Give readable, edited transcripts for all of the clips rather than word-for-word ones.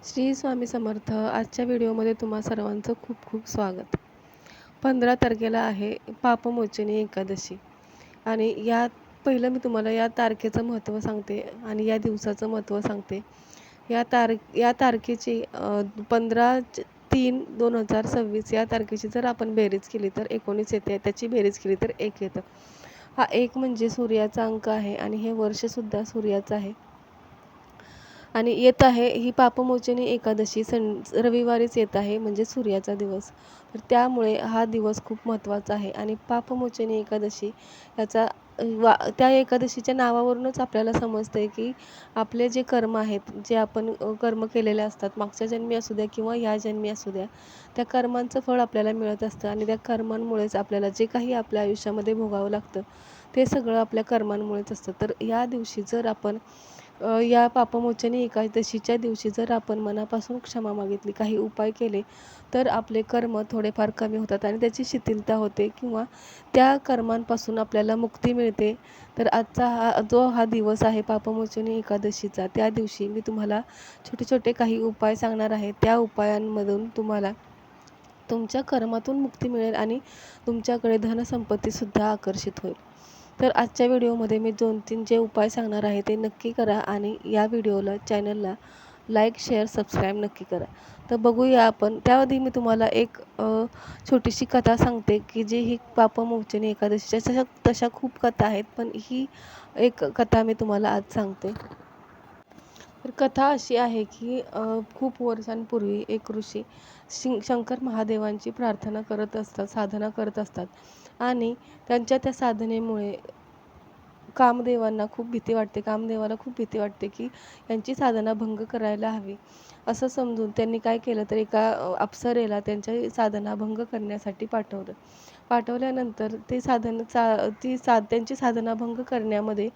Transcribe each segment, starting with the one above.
श्री स्वामी समर्थ. आजच्या व्हिडिओमध्ये तुम्हा सर्वांचं खूप खूप स्वागत. 15 तारखेला आहे पापमोचनी एकादशी आणि पहिलं मी तुम्हाला या तारखेचं महत्त्व सांगते आणि या दिवसाचं महत्त्व सांगते. या तारखेची 15/3/2026 या तारखेची जर आपण बेरीज केली तर 19 येते. त्याची बेरीज केली तर 1 येतं. हा 1 म्हणजे सूर्याचा अंक आहे आणि हे वर्षसुद्धा सूर्याचं आहे. आणि येत आहे ही पापमोचनी एकादशी रविवारीच येत आहे, म्हणजे सूर्याचा दिवस. तर त्यामुळे हा दिवस खूप महत्त्वाचा आहे आणि पापमोचनी एकादशी याचा त्या एकादशीच्या नावावरूनच आपल्याला समजते की आपले जे कर्म आहेत, जे आपण कर्म केलेले असतात, मागच्या जन्मी असू द्या किंवा या जन्मी असू द्या, त्या कर्मांचं फळ आपल्याला मिळत असतं आणि त्या कर्मांमुळेच आपल्याला जे काही आपल्या आयुष्यामध्ये भोगावं लागतं ते सगळं आपल्या कर्मांमुळेच असतं. तर या दिवशी जर आपण या पापमोचनी एकादशीच्या दिवशी जर आपण मनापासून क्षमा मागितली, काही उपाय केले, तर आपले कर्म थोडेफार कमी होतात आणि त्याची शिथिलता होते किंवा त्या कर्मांपासून आपल्याला मुक्ती मिळते. तर आजचा हा दिवस आहे पापमोचनी एकादशीचा, त्या दिवशी मी तुम्हाला छोटे छोटे काही उपाय सांगणार आहे. त्या उपायांमधून तुम्हाला तुमच्या कर्मातून मुक्ती मिळेल आणि तुमच्याकडे धनसंपत्तीसुद्धा आकर्षित होईल. तर आजच्या व्हिडिओमध्ये मी 2-3 जे उपाय सांगणार आहे ते नक्की करा आणि या चॅनलला लाईक, शेअर, सबस्क्राईब नक्की करा. तर बघूया आपण. त्याआधी मी तुम्हाला एक छोटीशी कथा सांगते की जी ही पापमोचनी एकादशीच्या तशा खूप कथा आहेत, पण ही एक कथा मी तुम्हाला आज सांगते. तर कथा अशी आहे की खूप वर्षांपूर्वी एक ऋषी शंकर महादेवांची प्रार्थना करत असतात, साधना करत असतात आणि त्यांच्या त्या साधनेमुळे कामदेवाला खूप भीती वाटते की यांची साधना भंग करायला हवी. असं समजून त्यांनी काय केलं, तर एका अप्सरेला त्यांची साधना भंग करण्यासाठी पाठवलं. पाठवल्यानंतर त्यांची साधना भंग करण्यामध्ये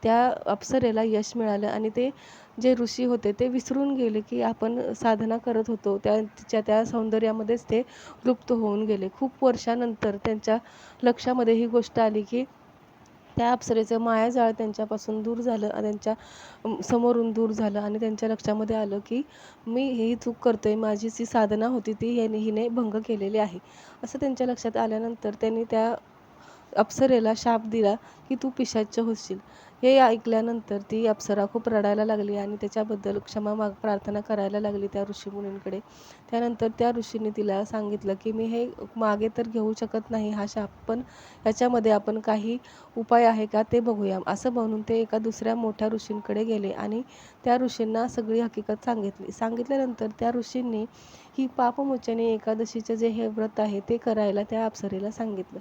त्या अप्सरेला यश मिळालं आणि ते जे ऋषी होते ते विसरून गेले की आपण साधना करत होतो. तिच्या त्या सौंदर्यामध्येच ते लुप्त होऊन गेले. खूप वर्षानंतर त्यांच्या लक्षामध्ये ही गोष्ट आली की त्या अप्सरेचं मायाजाळ त्यांच्यापासून दूर झालं, त्यांच्या समोरून दूर झालं आणि त्यांच्या लक्षामध्ये आलं की मी ही चूक करतोय, माझी जी साधना होती ती हिने भंग केलेली आहे. असं त्यांच्या लक्षात आल्यानंतर त्यांनी त्या अप्सरेला शाप दिला की तू पिशाच्च होशील. हे ऐकल्यानंतर ती अप्सरा खूप रडायला लागली आणि त्याच्याबद्दल प्रार्थना करायला लागली त्या ऋषीमुनींकडे. त्यानंतर त्या ऋषींनी तिला सांगितलं की मी हे मागे तर घेऊ शकत नाही हा शाप, पण याच्यामध्ये आपण काही उपाय आहे का ते बघूया. असं म्हणून ते एका दुसऱ्या मोठ्या ऋषींकडे गेले आणि त्या ऋषींना सगळी हकीकत सांगितली. सांगितल्यानंतर त्या ऋषींनी ही पापमोचनी एकादशीचं जे हे व्रत आहे ते करायला त्या अप्सरेला सांगितलं.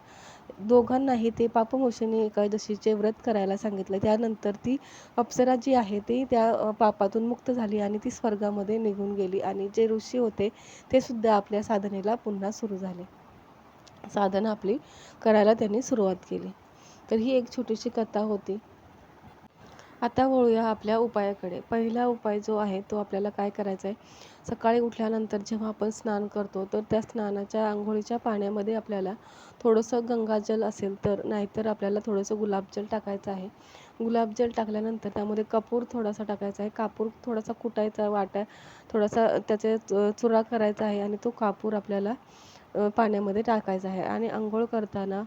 दोघांनाही ते पापमोचनी एकादशीचे व्रत करायला सांगितलं. त्यानंतर ती अप्सरा जी आहे ती त्या पापातून मुक्त झाली आणि ती स्वर्गामध्ये निघून गेली आणि जे ऋषी होते ते सुद्धा आपल्या साधनेला पुन्हा सुरू झाले. साधना आपली करायला त्यांनी सुरुवात केली. तर ही एक छोटीशी कथा होती. आता वळूया आपल्या उपायाकडे. पहिला उपाय जो आहे तो आपल्याला काय करायचा आहे, सकाळी उठल्यानंतर जेव्हा आपण स्नान करतो तर त्या स्नानाच्या अंघोळीच्या पाण्यामध्ये आपल्याला थोडंसं गंगाजल असेल तर, नाहीतर आपल्याला थोडंसं गुलाबजल टाकायचं आहे. गुलाबजल टाकल्यानंतर त्यामध्ये कपूर थोडासा टाकायचा आहे. कापूर थोडासा कुटायचा, थोडासा त्याचे चुरा करायचा आहे आणि तो कापूर आपल्याला पाण्यामध्ये टाकायचा आहे आणि अंघोळ करताना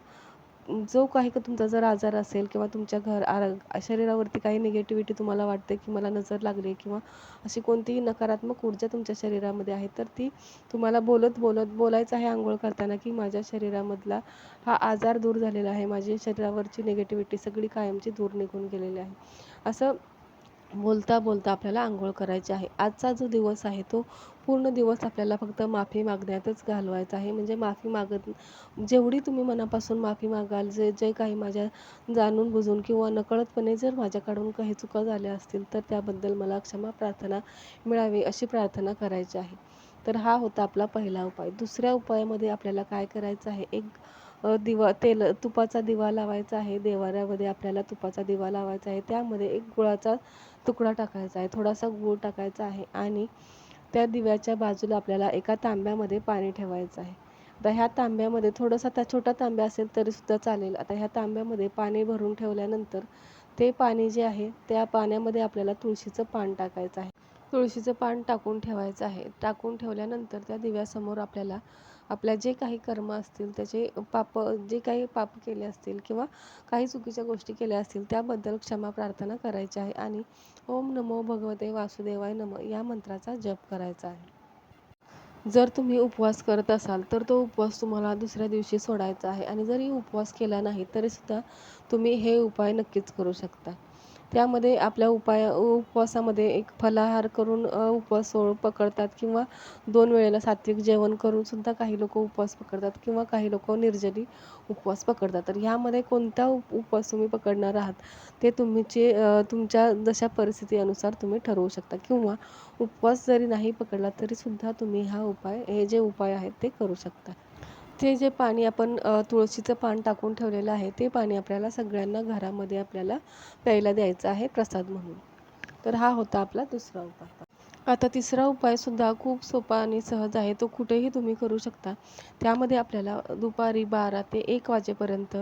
जो काही तुमचा जर आजार असेल किंवा तुमच्या शरीरावरती काही निगेटिव्हिटी तुम्हाला वाटते की मला नजर लागली किंवा अशी कोणतीही नकारात्मक ऊर्जा तुमच्या शरीरामध्ये आहे, तर ती तुम्हाला बोलायचं आहे अंघोळ करताना की माझ्या शरीरामधला हा आजार दूर झालेला आहे, माझ्या शरीरावरची निगेटिव्हिटी सगळी कायमची दूर निघून गेलेली आहे. असं बोलता बोलता आपल्याला अंघोळ करायची आहे. आजचा जो दिवस आहे तो पूर्ण दिवस आपल्याला फक्त माफी मागण्यातच घालवायचा आहे. म्हणजे जेवढी तुम्ही मनापासून माफी मागाल, जे काही माझ्या जाणून बुजून किंवा नकळतपणे जर माझ्याकडून काही चुका झाल्या असतील तर त्याबद्दल मला क्षमा प्रार्थना मिळावी अशी प्रार्थना करायची आहे. तर हा होता आपला पहिला उपाय. दुसऱ्या उपायामध्ये आपल्याला काय करायचं आहे, एक तुपाचा दिवा लावायचा आहे. देव्हाऱ्यामध्ये आपल्याला तुपाचा दिवा लावायचा आहे. त्यामध्ये एक गुळाचा तुकडा टाकायचा आहे, थोडासा गूळ टाकायचा आहे आणि त्या दिव्याच्या बाजूला आपल्याला एका तांब्यामध्ये पाणी ठेवायचं आहे. आता ह्या तांब्यामध्ये थोडासा छोटा तांब्या असेल तरीसुद्धा चालेल. आता ह्या तांब्यामध्ये पाणी भरून ठेवल्यानंतर ते पाणी जे आहे त्या पाण्यामध्ये आपल्याला तुळशीचं पान टाकायचं आहे. तुळशीचं पान टाकून ठेवायचं आहे. टाकून ठेवल्यानंतर त्या दिव्यासमोर आपल्याला आपल्या जे काही कर्म असतील त्याचे जे काही पाप केले असतील किंवा काही चुकीच्या गोष्टी केल्या असतील त्याबद्दल क्षमा प्रार्थना करायची आहे आणि ओम नमो भगवते वासुदेवाय नमः या मंत्राचा जप करायचा आहे. जर तुम्ही उपवास करत असाल तर तो उपवास तुम्हाला दुसऱ्या दिवशी सोडायचा आहे आणि जरी उपवास केला नाही तरीसुद्धा तुम्ही हे उपाय नक्कीच करू शकता. त्यामध्ये आपल्या उपवासामध्ये एक फलाहार करून उपवास पकडतात किंवा 2 वेळेला सात्विक जेवण करून सुद्धा काही लोकं उपवास पकडतात किंवा काही लोकं निर्जली उपवास पकडतात. तर ह्यामध्ये कोणता उपवास तुम्ही पकडणार आहात ते तुमच्या जशा परिस्थितीनुसार तुम्ही ठरवू शकता किंवा उपवास जरी नाही पकडला तरीसुद्धा तुम्ही हे जे उपाय आहेत ते करू शकता. ते जे पाणी आपण तुळशीचं पान टाकून ठेवलेलं आहे ते पाणी आपल्याला सगळ्यांना घरामध्ये आपल्याला प्यायला द्यायचं आहे प्रसाद म्हणून. तर हा होता आपला दुसरा उपाय. आता तिसरा उपायसुद्धा खूप सोपा आणि सहज आहे. तो कुठेही तुम्ही करू शकता. त्यामध्ये आपल्याला दुपारी 12 ते 1 वाजेपर्यंत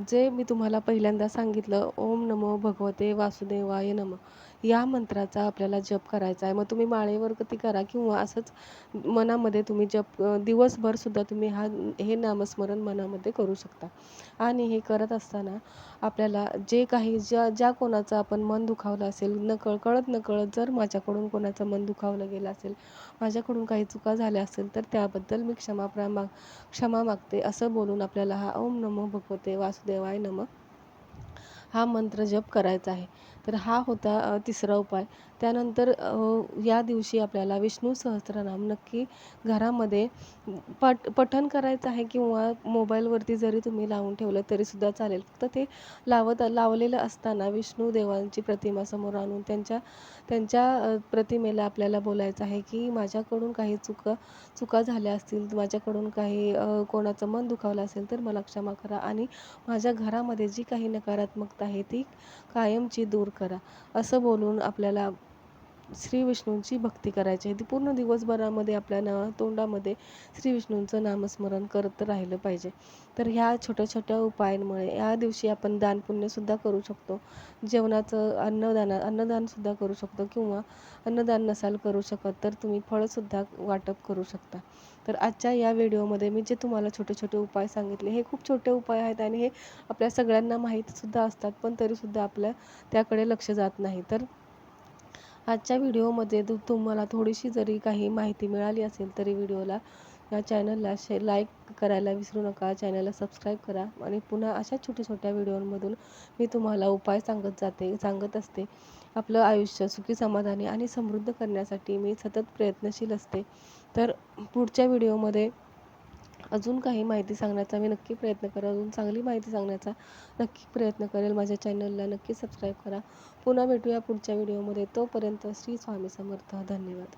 जे मी तुम्हाला पहिल्यांदा सांगितलं, ओम नमो भगवते वासुदेवाय नमः या मंत्राचा आपल्याला जप करायचा आहे. मग तुम्ही माळेवरती करा किंवा असंच मनामध्ये तुम्ही दिवसभरसुद्धा तुम्ही हे नामस्मरण मनामध्ये करू शकता. आणि हे करत असताना आपल्याला जे काही ज्या कोणाचं आपण मन दुखावलं असेल, कळत-नकळत जर माझ्याकडून कोणाचं मन दुखावलं गेलं असेल, माझ्याकडून काही चुका झाल्या असेल, तर त्याबद्दल मी क्षमा मागते असं बोलून आपल्याला हा ओम नमो भगवते वासुदेवाय नमः हा मंत्र जप करायचा आहे. तर हा होता तिसरा उपाय. त्यानंतर या दिवशी आपल्याला विष्णू सहस्त्रनाम नक्की घरामध्ये पठण करायचं आहे किंवा मोबाईलवरती जरी तुम्ही लावून ठेवलं तरीसुद्धा चालेल. फक्त ते लावलेलं असताना विष्णू देवांची प्रतिमा समोर आणून त्यांच्या त्यांच्या प्रतिमेला आपल्याला बोलायचं आहे, की माझ्याकडून काही चुका झाल्या असतील, माझ्याकडून काही कोणाचं मन दुखावलं असेल तर मला क्षमा करा आणि माझ्या घरामध्ये जी काही नकारात्मकता आहे ती कायमची दूर करा. असं बोलून आपल्याला श्री विष्णूंची भक्ती करायची आहे. ती पूर्ण दिवसभरामध्ये आपल्या तोंडामध्ये श्री विष्णूंचं नामस्मरण करत राहिलं पाहिजे. तर ह्या छोट्या-छोट्या उपायांमुळे या दिवशी आपण दानपुण्यसुद्धा करू शकतो. जेवणाचं अन्नदानसुद्धा करू शकतो किंवा अन्नदान नसाल करू शकत तर तुम्ही फळंसुद्धा वाटप करू शकता. तर आजच्या या व्हिडिओमध्ये मी जे तुम्हाला छोटे-छोटे उपाय सांगितले हे खूप छोटे उपाय आहेत आणि हे आपल्या सगळ्यांना माहीतसुद्धा असतात, पण तरीसुद्धा आपल्या त्याकडे लक्ष जात नाही. तर आजच्या व्हिडिओमध्ये तुम्हाला थोडीशी जरी काही माहिती मिळाली असेल तरी या चॅनलला लाईक करायला विसरू नका. चॅनलला सबस्क्राईब करा आणि पुन्हा अशा छोट्या-छोट्या व्हिडिओंमधून मी तुम्हाला उपाय सांगत असते. आपलं आयुष्य सुखी, समाधानी आणि समृद्ध करण्यासाठी मी सतत प्रयत्नशील असते. तर पुढच्या व्हिडिओमध्ये अजून काही माहिती सांगण्याचा मी नक्की प्रयत्न करेन. अजून चांगली माहिती सांगण्याचा नक्की प्रयत्न करेल. माझ्या चॅनलला नक्की सबस्क्राईब करा. पुन्हा भेटूया पुढच्या व्हिडिओमध्ये. तोपर्यंत श्री स्वामी समर्थ. धन्यवाद.